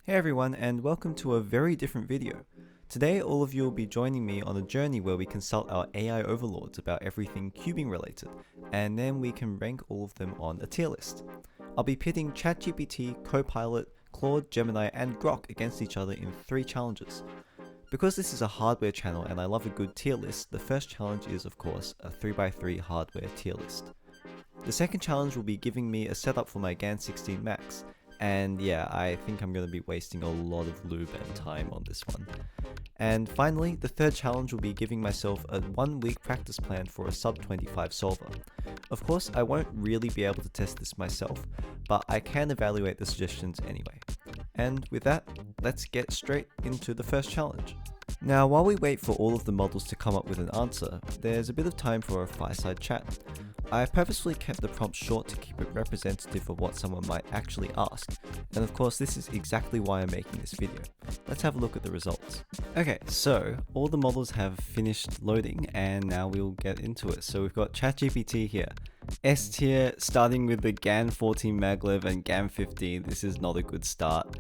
Hey everyone, and welcome to a very different video. Today all of you will be joining me on a journey where we consult our AI overlords about everything cubing related, and then we can rank all of them on a tier list. I'll be pitting ChatGPT, Copilot, Claude, Gemini, and Grok against each other in 3 challenges. Because this is a hardware channel and I love a good tier list, the first challenge is of course a 3x3 hardware tier list. The second challenge will be giving me a setup for my GAN 16 Max, and yeah, I think I'm going to be wasting a lot of lube and time on this one. And finally, the third challenge will be giving myself a 1-week practice plan for a sub 25 solver. Of course, I won't really be able to test this myself, but I can evaluate the suggestions anyway. And with that, let's get straight into the first challenge. Now, while we wait for all of the models to come up with an answer, there's a bit of time for a fireside chat. I've purposefully kept the prompt short to keep it representative of what someone might actually ask, and of course this is exactly why I'm making this video. Let's have a look at the results. Okay, so all the models have finished loading and now we'll get into it. So we've got ChatGPT here. S tier, starting with the GAN 14 maglev and GAN 15. This is not a good start.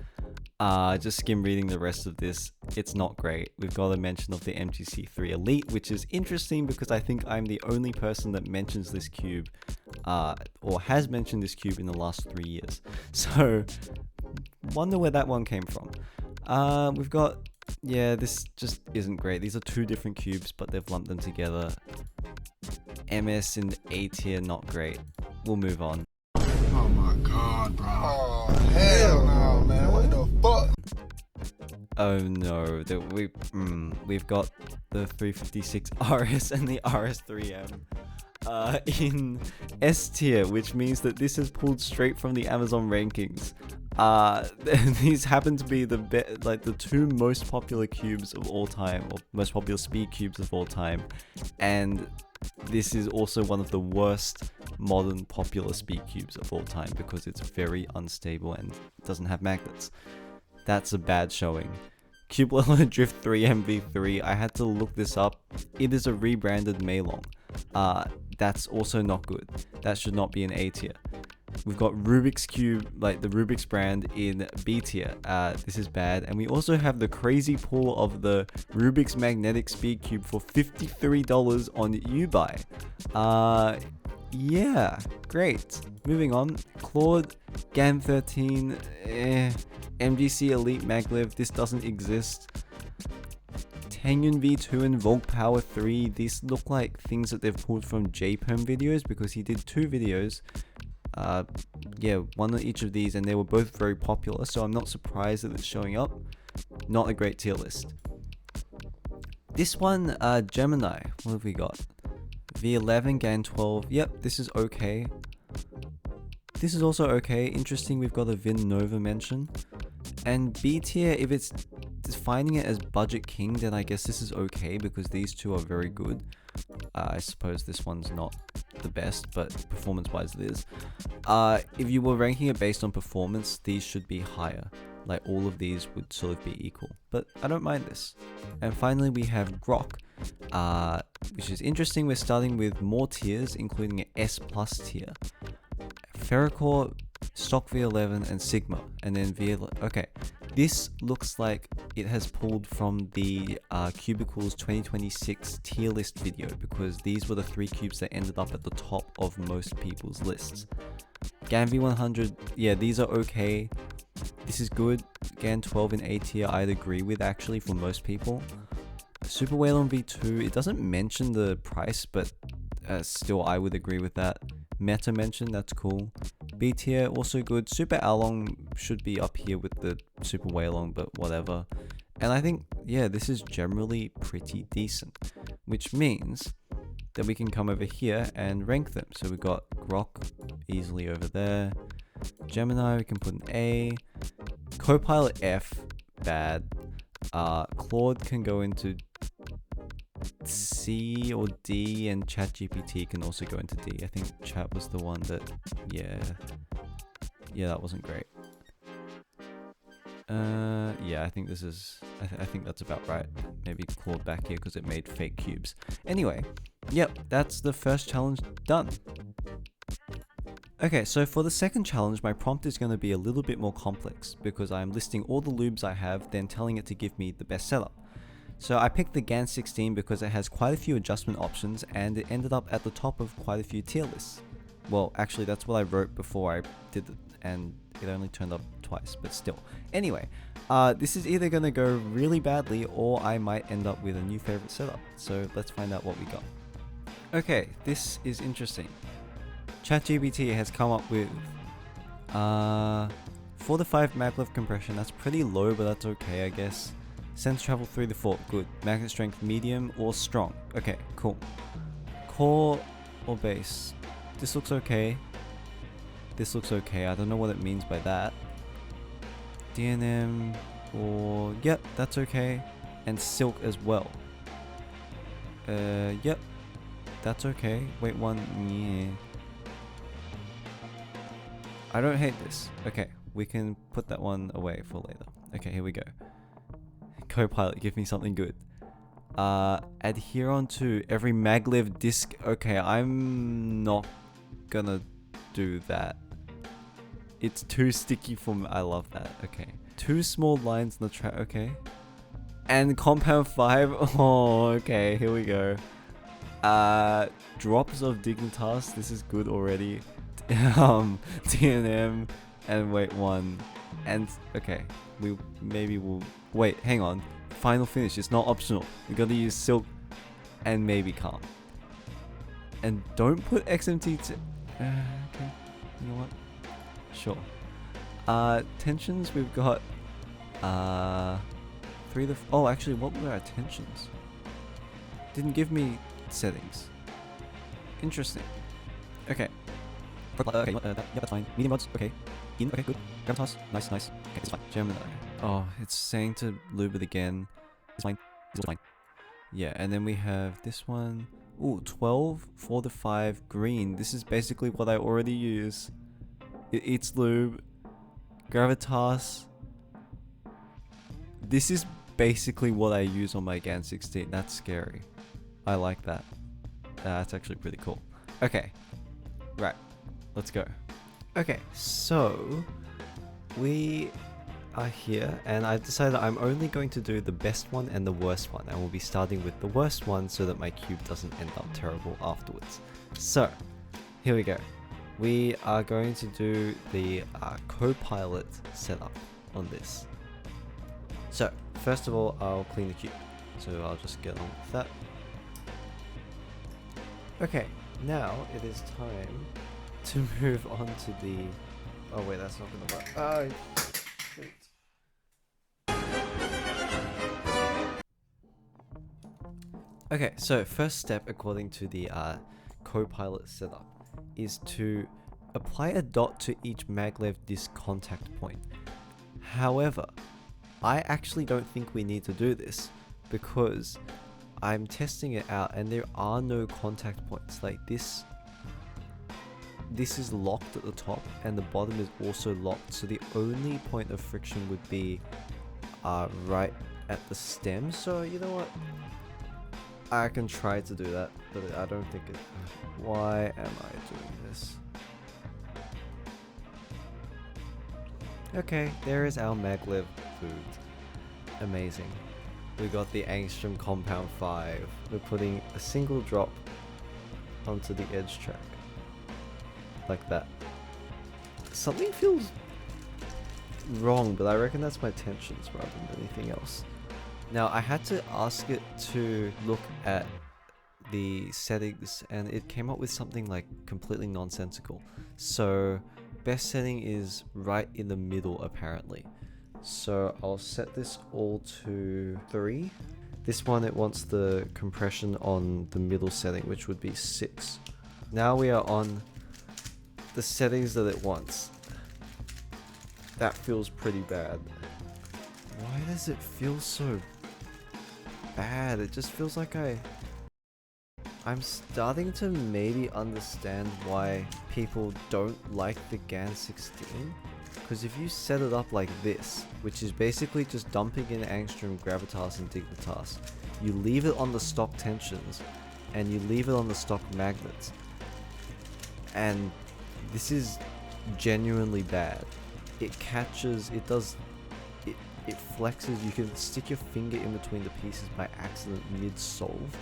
Just skim reading the rest of this, it's not great. We've got a mention of the MGC3 Elite, which is interesting because I think I'm the only person that mentions this cube, or has mentioned this cube in the last 3 years. So, wonder where that one came from. We've got, yeah, this just isn't great. These are 2 different cubes, but they've lumped them together. MS in A tier, not great. We'll move on. Oh my god, bro. Oh, hell no, man. What the fuck? Oh no, we've got the 356 RS and the RS3M in S tier, which means that this is pulled straight from the Amazon rankings. These happen to be the 2 most popular cubes of all time, or most popular speed cubes of all time, and this is also one of the worst modern popular speed cubes of all time because it's very unstable and doesn't have magnets. That's a bad showing. Cube Leveler Drift 3 MV3, I had to look this up. It is a rebranded Meilong. That's also not good. That should not be an A tier. We've got Rubik's Cube, like the Rubik's brand, in B tier. This is bad. And we also have the crazy pull of the Rubik's Magnetic Speed Cube for $53 on Ubuy. Yeah, great. Moving on. Claude, GAN 13, MGC Elite Maglev, this doesn't exist. Tengyun V2 and Volk Power 3, these look like things that they've pulled from JPerm videos because he did 2 videos. Yeah, one on each of these, and they were both very popular, so I'm not surprised that it's showing up. Not a great tier list. This one, Gemini, what have we got? V11, GAN 12, yep, this is okay. This is also okay. Interesting, we've got a Vin Nova mention. And B tier, if it's defining it as Budget King, then I guess this is okay because these 2 are very good. I suppose this one's not the best, but performance-wise it is. If you were ranking it based on performance, these should be higher. Like all of these would sort of be equal, but I don't mind this. And finally we have Grok, which is interesting. We're starting with more tiers, including an S plus tier. Ferrocore, Stock V11, and Sigma, and then V11. Okay, this looks like it has pulled from the Cubicles 2026 tier list video because these were the 3 cubes that ended up at the top of most people's lists. GAN V100, yeah, these are okay. This is good. GAN 12 in A tier, I'd agree with actually for most people. Super Whalon V2, it doesn't mention the price, but still I would agree with that. Meta mention, that's cool. B tier, also good. Super Along should be up here with the Super Whalong, but whatever. And I think, yeah, this is generally pretty decent, which means that we can come over here and rank them. So we've got Grok easily over there. Gemini, we can put an A. Copilot F, bad. Claude can go into C or D, and ChatGPT can also go into D. I think Chat was the one that, yeah, that wasn't great. Yeah, I think this is, I think that's about right. Maybe Claude back here because it made fake cubes. Anyway, yep, that's the first challenge done. Okay, so for the second challenge, my prompt is going to be a little bit more complex because I'm listing all the lubes I have, then telling it to give me the best setup. So I picked the GAN 16 because it has quite a few adjustment options and it ended up at the top of quite a few tier lists. Well, actually that's what I wrote before I did it, and it only turned up twice, but still. Anyway, this is either going to go really badly or I might end up with a new favorite setup. So let's find out what we got. Okay, this is interesting. ChatGPT has come up with 4 to 5 maglev compression. That's pretty low, but that's okay, I guess. Sense travel 3 to 4, good. Magnet strength medium or strong. Okay, cool. Core or base. This looks okay. This looks okay. I don't know what it means by that. DNM or yep, that's okay. And silk as well. Yep, that's okay. Wait, one, yeah. I don't hate this. Okay, we can put that one away for later. Okay, here we go. Copilot, give me something good. Adhere on to every maglev disc. Okay, I'm not gonna do that. It's too sticky for me. I love that. Okay. 2 small lines in the track. Okay. And compound 5. Oh, okay. Here we go. Drops of Dignitas. This is good already. TNM and wait 1 and okay, we'll wait, hang on, final finish, it's not optional, we gotta use silk and maybe calm, and don't put XMT to okay, you know what, sure. Tensions, we've got 3 to oh, actually what were our tensions? Didn't give me settings. Interesting. Okay. Okay, yeah, that's fine. Medium rods, okay. In, okay, good. Gravitas, nice. Okay, it's fine. Gemini. Oh, it's saying to lube it again. It's fine. It's fine. Yeah, and then we have this one. Ooh, 12, 4 to 5, green. This is basically what I already use. It eats lube. Gravitas. This is basically what I use on my GAN 16. That's scary. I like that. That's actually pretty cool. Okay. Right. Let's go. Okay, so we are here and I've decided I'm only going to do the best one and the worst one, and we'll be starting with the worst one so that my cube doesn't end up terrible afterwards. So here we go. We are going to do the Copilot setup on this. So first of all, I'll clean the cube. So I'll just get on with that. Okay, now it is time to move on to the... Oh wait, that's not gonna work. Okay, so first step according to the Copilot setup is to apply a dot to each maglev disc contact point. However, I actually don't think we need to do this because I'm testing it out and there are no contact points. Like this is locked at the top and the bottom is also locked, so the only point of friction would be right at the stem. So you know what, I can try to do that, but I don't think it... Why am I doing this? Okay, there is our maglev food. Amazing. We got the angstrom compound 5. We're putting a single drop onto the edge track. Like that. Something feels wrong, but I reckon that's my tensions rather than anything else. Now I had to ask it to look at the settings and it came up with something like completely nonsensical. So best setting is right in the middle apparently. So I'll set this all to 3. This one, it wants the compression on the middle setting, which would be 6. Now we are on the settings that it wants. That feels pretty bad. Why does it feel so bad? It just feels like I'm starting to maybe understand why people don't like the GAN 16. Because if you set it up like this, which is basically just dumping in angstrom, gravitas, and dignitas, you leave it on the stock tensions, and you leave it on the stock magnets, and This is genuinely bad. It catches, it does, it flexes. You can stick your finger in between the pieces by accident mid-solve.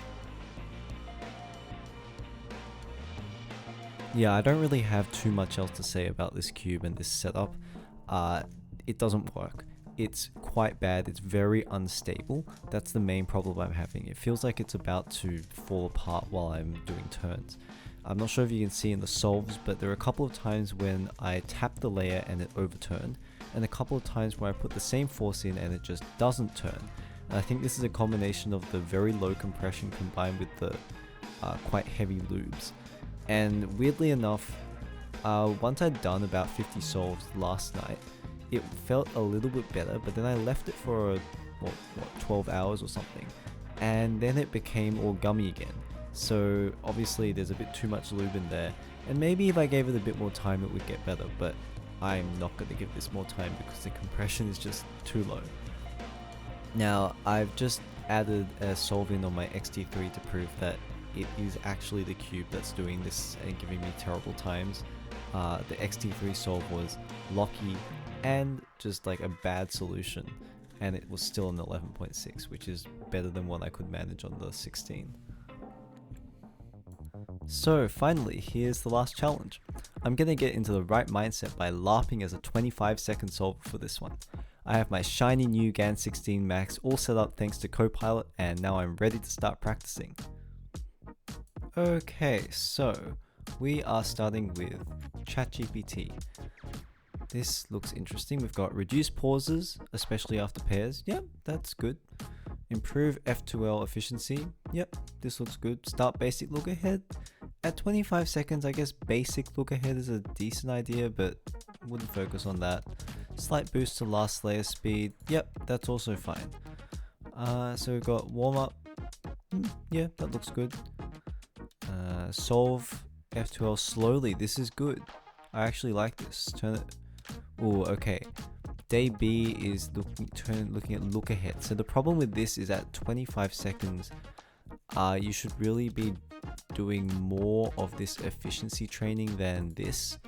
Yeah, I don't really have too much else to say about this cube and this setup. It doesn't work. It's quite bad. It's very unstable. That's the main problem I'm having. It feels like it's about to fall apart while I'm doing turns. I'm not sure if you can see in the solves, but there are a couple of times when I tapped the layer and it overturned, and a couple of times where I put the same force in and it just doesn't turn. And I think this is a combination of the very low compression combined with the quite heavy lubes. And weirdly enough, once I'd done about 50 solves last night, it felt a little bit better, but then I left it for 12 hours or something, and then it became all gummy again. So obviously there's a bit too much lube in there, and maybe if I gave it a bit more time it would get better, but I'm not going to give this more time because the compression is just too low. Now I've just added a solve in on my XT3 to prove that it is actually the cube that's doing this and giving me terrible times. The XT3 solve was locky and just like a bad solution, and it was still an 11.6, which is better than what I could manage on the 16. So finally, here's the last challenge. I'm gonna get into the right mindset by LARPing as a 25-second solver for this one. I have my shiny new GAN 16 Max all set up thanks to Copilot, and now I'm ready to start practicing. Okay, so we are starting with ChatGPT. This looks interesting. We've got reduce pauses, especially after pairs. Yep, that's good. Improve F2L efficiency. Yep, this looks good. Start basic look ahead. At 25 seconds, I guess basic look ahead is a decent idea, but wouldn't focus on that. Slight boost to last layer speed. Yep, that's also fine. So we've got warm up. Yeah, that looks good. Solve F2L slowly. This is good. I actually like this. Turn it. Oh, okay. Day B is looking at look ahead. So the problem with this is at 25 seconds, you should really be doing more of this efficiency training than this.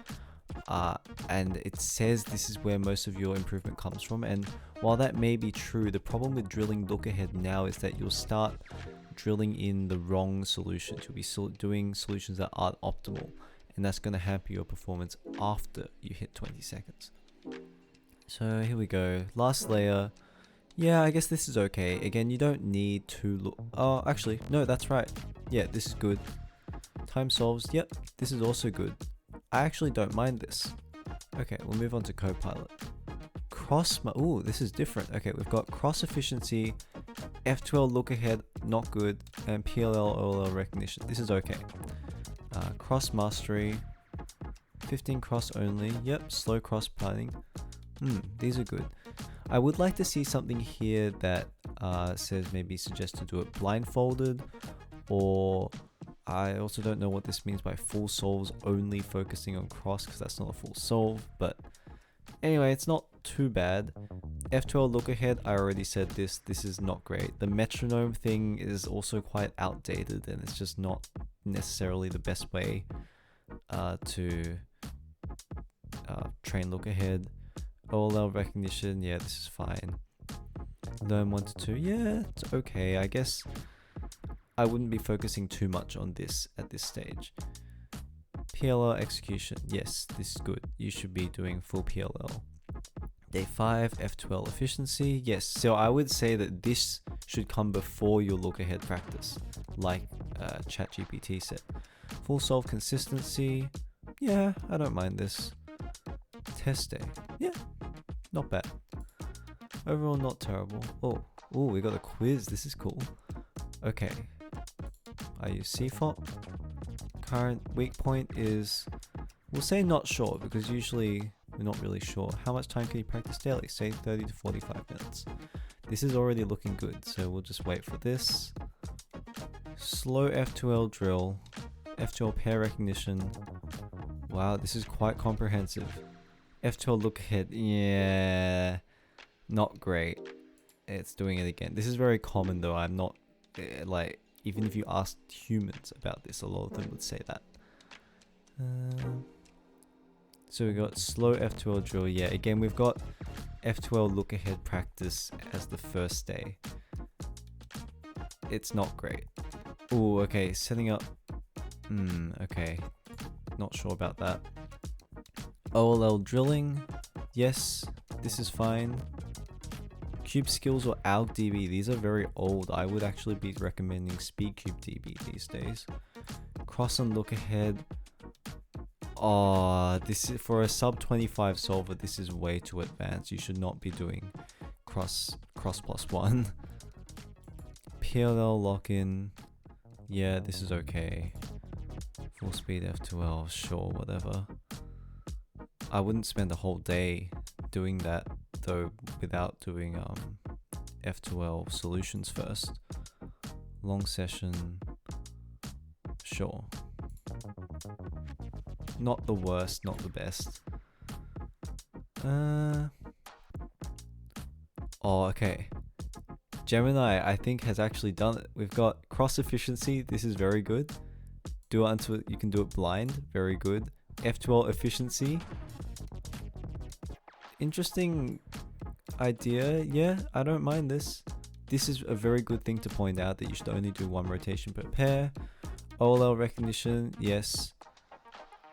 And it says this is where most of your improvement comes from. And while that may be true, the problem with drilling look ahead now is that you'll start drilling in the wrong solutions. You'll be doing solutions that aren't optimal, and that's going to hamper your performance after you hit 20 seconds. So here we go. Last layer. Yeah, I guess this is okay. Again, you don't need to look. Oh, actually, no, that's right. Yeah, this is good. Time solves. Yep, this is also good. I actually don't mind this. Okay, we'll move on to Copilot. Ooh, this is different. Okay, we've got cross efficiency, F2L look ahead, not good, and PLL OLL recognition. This is okay. Cross mastery, 15 cross only. Yep, slow cross planning. These are good. I would like to see something here that says maybe suggest to do it blindfolded, or I also don't know what this means by full solves only focusing on cross, because that's not a full solve, but anyway, it's not too bad. F2L look ahead, I already said this is not great. The metronome thing is also quite outdated, and it's just not necessarily the best way to train look ahead. OLL recognition, yeah, this is fine. Learn 1 to 2, yeah, it's okay. I guess I wouldn't be focusing too much on this at this stage. PLL execution, yes, this is good. You should be doing full PLL. Day 5, F2L efficiency, yes. So I would say that this should come before your look ahead practice, like ChatGPT said. Full solve consistency, yeah, I don't mind this. Test day, yeah, not bad. Overall, not terrible. Oh, we got a quiz. This is cool. Okay. I use CFOP. Current weak point is, we'll say not sure, because usually we're not really sure. How much time can you practice daily? Say 30 to 45 minutes. This is already looking good, so we'll just wait for this. Slow F2L drill. F2L pair recognition. Wow, this is quite comprehensive. F2L look ahead. Yeah, not great. It's doing it again. This is very common though. I'm not like, even if you asked humans about this, a lot of them would say that. So we got slow F2L drill. Yeah, again, we've got F2L look ahead practice as the first day. It's not great. Oh, okay, setting up. Okay, not sure about that. OLL drilling. Yes, this is fine. Cube skills or AlgDB, these are very old. I would actually be recommending SpeedCubeDB these days. Cross and look ahead. Oh, this is for a sub 25 solver. This is way too advanced. You should not be doing cross +1. PLL lock-in. Yeah, this is okay. Full speed F2L, sure, whatever. I wouldn't spend a whole day doing that though without doing F2L solutions first. Long session, sure. Not the worst, not the best. Oh, okay. Gemini, I think, has actually done it. We've got cross efficiency. This is very good. Do it until you can do it blind. Very good. F2L efficiency. Interesting idea. Yeah, I don't mind this. This is a very good thing to point out, that you should only do one rotation per pair. OLL recognition, yes.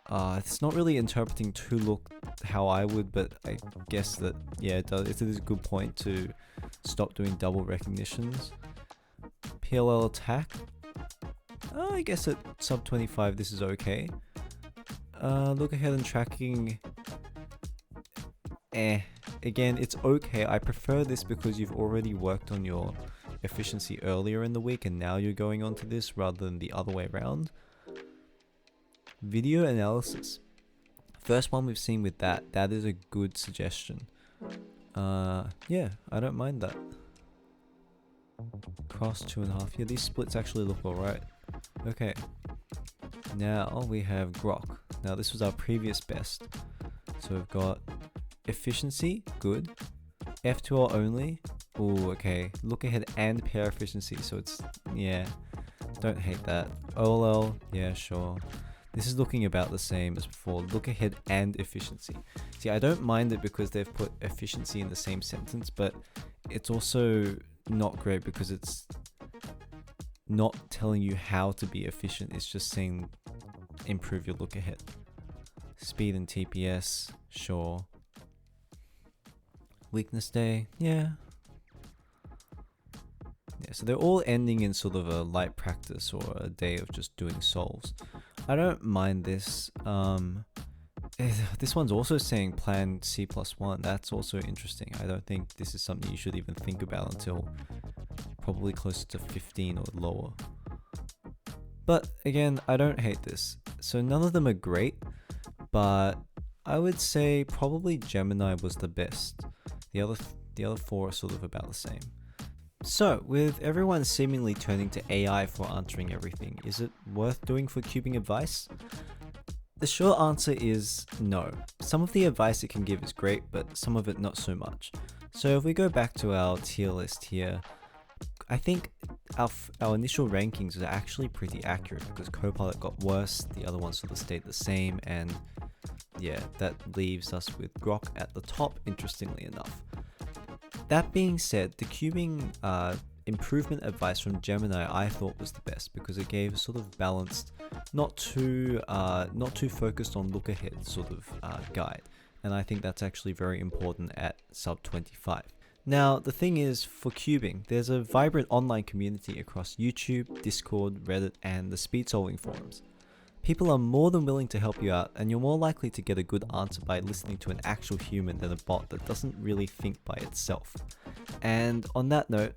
It's not really interpreting to look how I would, but I guess that, yeah, it does. It is a good point to stop doing double recognitions. PLL attack. I guess at sub 25 this is okay. Look ahead and tracking. Again, it's okay. I prefer this because you've already worked on your efficiency earlier in the week and now you're going on to this rather than the other way around. Video analysis. First one we've seen with that. That is a good suggestion. Yeah, I don't mind that. Cross 2.5. Yeah, these splits actually look alright. Okay. Now we have Grok. Now this was our previous best. So we've got efficiency, good. F2L only. Oh, okay. Look ahead and pair efficiency. So it's, yeah, don't hate that. OLL, yeah, sure. This is looking about the same as before. Look ahead and efficiency. See, I don't mind it because they've put efficiency in the same sentence, but it's also not great because it's not telling you how to be efficient. It's just saying improve your look ahead. Speed and TPS, sure. Weakness day, yeah. Yeah, so they're all ending in sort of a light practice or a day of just doing solves. I don't mind this. This one's also saying plan C+1. That's also interesting. I don't think this is something you should even think about until probably closer to 15 or lower. But again, I don't hate this. So none of them are great, but I would say probably Gemini was the best. The other four are sort of about the same. So, with everyone seemingly turning to AI for answering everything, is it worth doing for cubing advice? The short answer is no. Some of the advice it can give is great, but some of it not so much. So if we go back to our tier list here, I think our initial rankings are actually pretty accurate because Copilot got worse, the other ones sort of stayed the same, and yeah, that leaves us with Grok at the top, interestingly enough. That being said, the cubing improvement advice from Gemini I thought was the best because it gave a sort of balanced, not too focused on look ahead sort of guide, and I think that's actually very important at sub 25. Now the thing is, for cubing, there's a vibrant online community across YouTube, Discord, Reddit, and the speed solving forums. People are more than willing to help you out, and you're more likely to get a good answer by listening to an actual human than a bot that doesn't really think by itself. And on that note,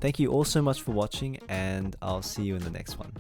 thank you all so much for watching, and I'll see you in the next one.